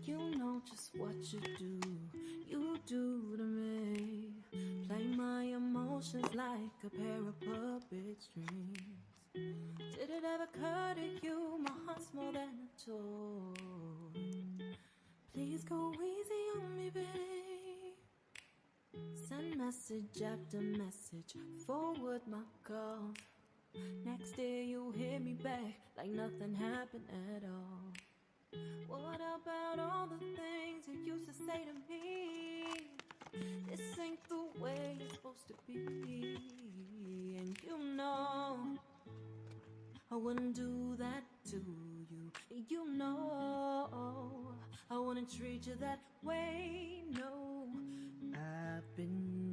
You know just what you do to me. Play my emotions like a pair of puppet strings. Did it ever occur to you my heart's more than a toy? Please go easy on me, babe. Send message after message, forward my calls. Next day you hit me back like nothing happened at all. What about all the things you used to say to me? This ain't the way it's supposed to be. And you know I wouldn't do that to you. You know I wouldn't treat you that way. No,